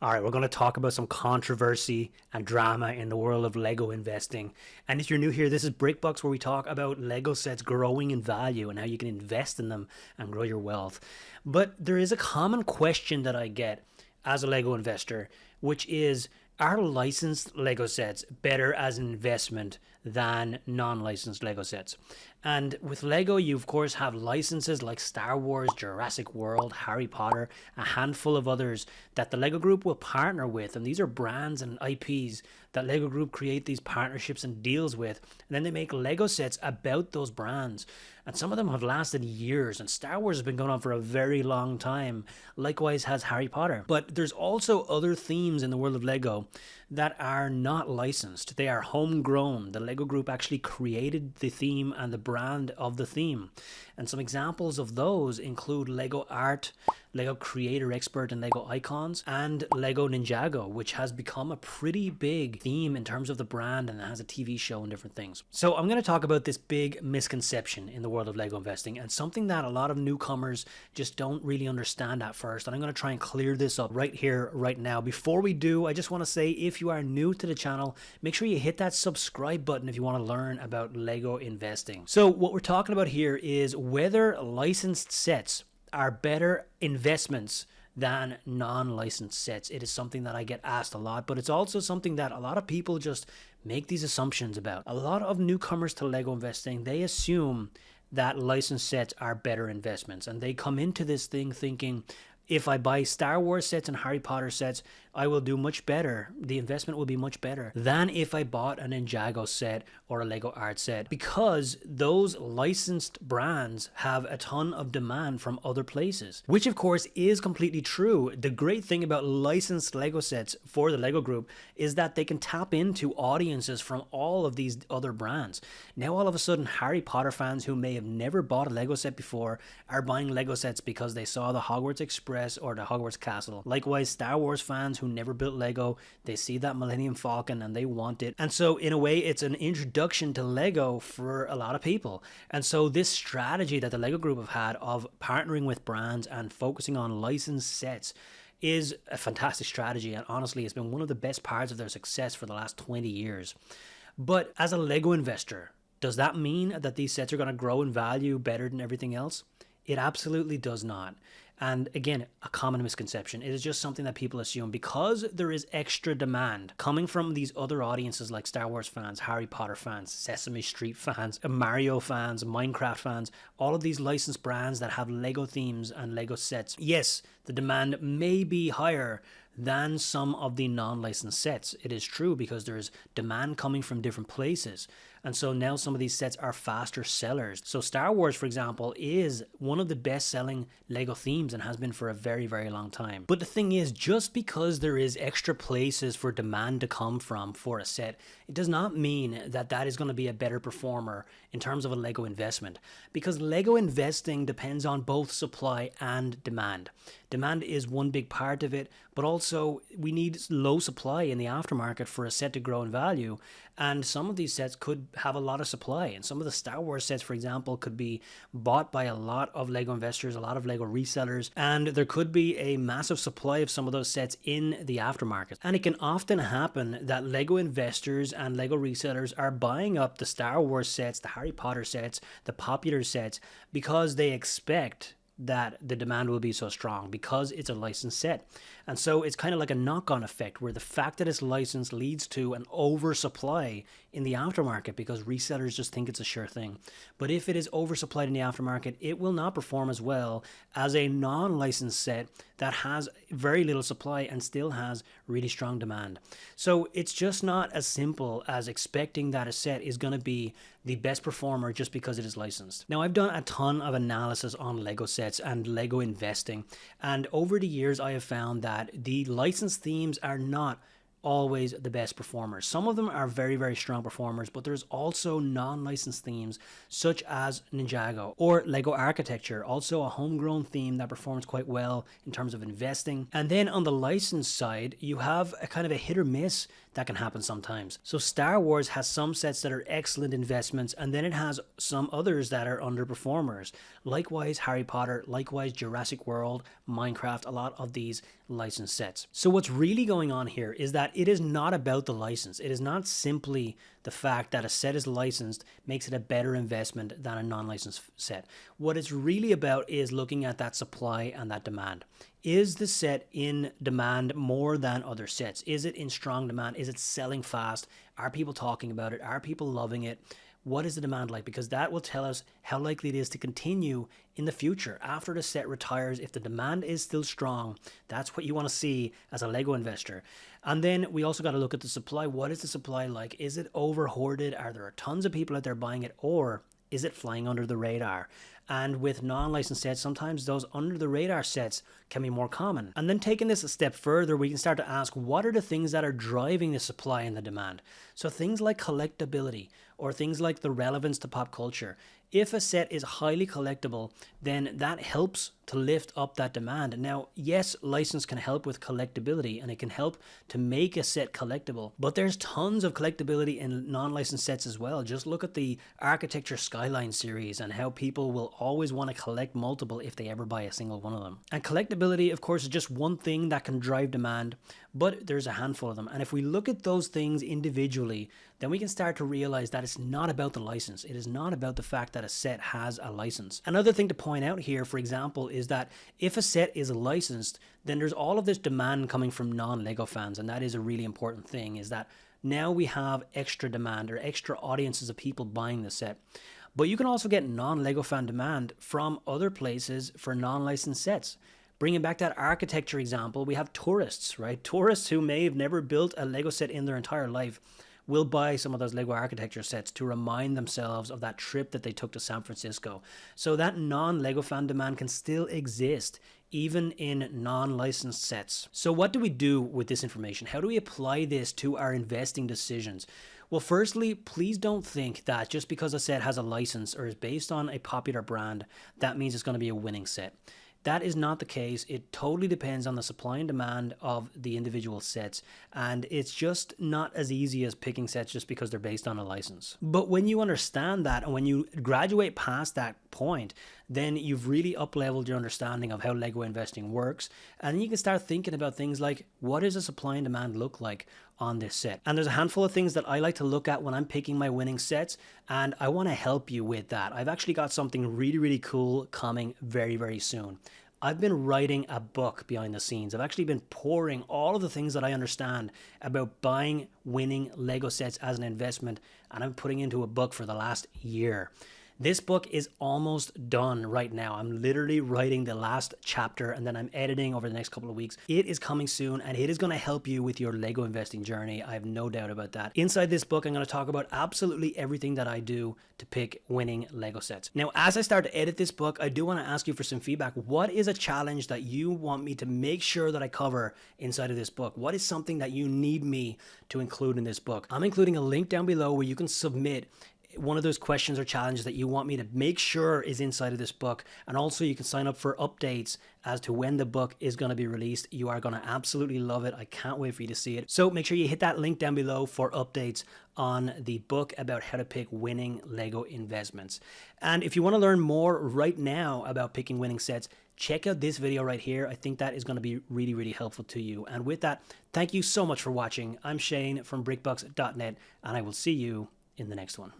All right, we're going to talk about some controversy and drama in the world of Lego investing. And if you're new here, this is Brickbox, where we talk about Lego sets growing in value and how you can invest in them and grow your wealth. But there is a common question that I get as a Lego investor, which is, are licensed Lego sets better as an investment than non-licensed Lego sets? And with Lego, you of course have licenses like Star Wars, Jurassic World, Harry Potter, a handful of others that the Lego Group will partner with. And these are brands and IPs that Lego Group create these partnerships and deals with. And then they make Lego sets about those brands. And some of them have lasted years. And Star Wars has been going on for a very long time. Likewise has Harry Potter. But there's also other themes in the world of Lego that are not licensed. They are homegrown. The Lego Group actually created the theme and the brand of the theme. And some examples of those include Lego Art, Lego Creator Expert and Lego Icons, and Lego Ninjago, which has become a pretty big theme in terms of the brand and it has a TV show and different things. So I'm going to talk about this big misconception in the world of Lego investing and something that a lot of newcomers just don't really understand at first. And I'm going to try and clear this up right here, right now. Before we do, I just want to say, if you are new to the channel, make sure you hit that subscribe button if you want to learn about Lego investing. So what we're talking about here is whether licensed sets are better investments than non-licensed sets. It is something that I get asked a lot, but it's also something that a lot of people just make these assumptions about. A lot of newcomers to Lego investing, they assume that licensed sets are better investments, and they come into this thing thinking, if I buy Star Wars sets and Harry Potter sets, I will do much better. The investment will be much better than if I bought a Ninjago set or a Lego Art set, because those licensed brands have a ton of demand from other places, which of course is completely true. The great thing about licensed Lego sets for the Lego Group is that they can tap into audiences from all of these other brands. Now all of a sudden, Harry Potter fans who may have never bought a Lego set before are buying Lego sets because they saw the Hogwarts Express or the Hogwarts Castle. Likewise, Star Wars fans who never built Lego, they see that Millennium Falcon and they want it. And so in a way, it's an introduction to Lego for a lot of people. And so this strategy that the Lego Group have had of partnering with brands and focusing on licensed sets is a fantastic strategy. And honestly, it's been one of the best parts of their success for the last 20 years. But as a Lego investor, does that mean that these sets are going to grow in value better than everything else? It absolutely does not. And again, a common misconception. It is just something that people assume because there is extra demand coming from these other audiences like Star Wars fans, Harry Potter fans, Sesame Street fans, Mario fans, Minecraft fans, all of these licensed brands that have Lego themes and Lego sets. Yes, the demand may be higher than some of the non-licensed sets. It is true because there's demand coming from different places. And so now some of these sets are faster sellers. So Star Wars, for example, is one of the best-selling Lego themes and has been for a very, very long time. But the thing is, just because there is extra places for demand to come from for a set, it does not mean that that is going to be a better performer in terms of a Lego investment. Because Lego investing depends on both supply and demand. Demand is one big part of it, but also we need low supply in the aftermarket for a set to grow in value. And some of these sets could have a lot of supply. And some of the Star Wars sets, for example, could be bought by a lot of Lego investors, a lot of Lego resellers, and there could be a massive supply of some of those sets in the aftermarket. And it can often happen that Lego investors and Lego resellers are buying up the Star Wars sets, the Harry Potter sets, the popular sets, because they expect that the demand will be so strong because it's a licensed set. And so it's kind of like a knock-on effect where the fact that it's licensed leads to an oversupply in the aftermarket because resellers just think it's a sure thing. But if it is oversupplied in the aftermarket, it will not perform as well as a non-licensed set that has very little supply and still has really strong demand. So it's just not as simple as expecting that a set is going to be the best performer just because it is licensed. Now, I've done a ton of analysis on Lego sets and Lego investing, and over the years I have found that the licensed themes are not always the best performers. Some of them are very, very strong performers, but there's also non-licensed themes such as Ninjago or Lego Architecture, also a homegrown theme that performs quite well in terms of investing. And then on the licensed side, you have a kind of a hit or miss that can happen sometimes. So Star Wars has some sets that are excellent investments, and then it has some others that are underperformers. Likewise, Harry Potter, likewise Jurassic World, Minecraft, a lot of these licensed sets. So what's really going on here is that it is not about the license. It is not simply the fact that a set is licensed makes it a better investment than a non-licensed set. What it's really about is looking at that supply and that demand. Is the set in demand more than other sets? Is it in strong demand? Is it selling fast? Are people talking about it? Are people loving it? What is the demand like? Because that will tell us how likely it is to continue in the future. After the set retires, if the demand is still strong, that's what you want to see as a Lego investor. And then we also got to look at the supply. What is the supply like? Is it over hoarded? Are there tons of people out there buying it? Or is it flying under the radar? And with non-licensed sets, sometimes those under the radar sets can be more common. And then taking this a step further, we can start to ask, what are the things that are driving the supply and the demand? So things like collectability or things like the relevance to pop culture. If a set is highly collectible, then that helps to lift up that demand. Now, yes, license can help with collectability and it can help to make a set collectible, but there's tons of collectability in non-licensed sets as well. Just look at the Architecture Skyline series and how people will always want to collect multiple if they ever buy a single one of them. And collectability, of course, is just one thing that can drive demand, but there's a handful of them. And if we look at those things individually, then we can start to realize that it's not about the license. It is not about the fact that a set has a license. Another thing to point out here, for example, is that if a set is licensed, then there's all of this demand coming from non-Lego fans. And that is a really important thing, is that now we have extra demand or extra audiences of people buying the set. But you can also get non-Lego fan demand from other places for non-licensed sets. Bringing back that architecture example, we have tourists, right? Tourists who may have never built a Lego set in their entire life will buy some of those Lego architecture sets to remind themselves of that trip that they took to San Francisco. So that non-Lego fan demand can still exist even in non-licensed sets. So what do we do with this information? How do we apply this to our investing decisions? Well, firstly, please don't think that just because a set has a license or is based on a popular brand, that means it's going to be a winning set. That is not the case. It totally depends on the supply and demand of the individual sets, and it's just not as easy as picking sets just because they're based on a license. But when you understand that, and when you graduate past that point, then you've really up-leveled your understanding of how Lego investing works, and you can start thinking about things like, what does the supply and demand look like on this set? And there's a handful of things that I like to look at when I'm picking my winning sets, and I want to help you with that. I've actually got something really, really cool coming very, very soon. I've been writing a book behind the scenes. I've actually been pouring all of the things that I understand about buying winning Lego sets as an investment, and I'm putting into a book for the last year. This book is almost done right now. I'm literally writing the last chapter and then I'm editing over the next couple of weeks. It is coming soon and it is going to help you with your Lego investing journey. I have no doubt about that. Inside this book, I'm going to talk about absolutely everything that I do to pick winning Lego sets. Now, as I start to edit this book, I do want to ask you for some feedback. What is a challenge that you want me to make sure that I cover inside of this book? What is something that you need me to include in this book? I'm including a link down below where you can submit one of those questions or challenges that you want me to make sure is inside of this book. And also you can sign up for updates as to when the book is going to be released. You are going to absolutely love it. I can't wait for you to see it. So make sure you hit that link down below for updates on the book about how to pick winning Lego investments. And if you want to learn more right now about picking winning sets, check out this video right here. I think that is going to be really, really helpful to you. And with that, thank you so much for watching. I'm Shane from brickbucks.net, and I will see you in the next one.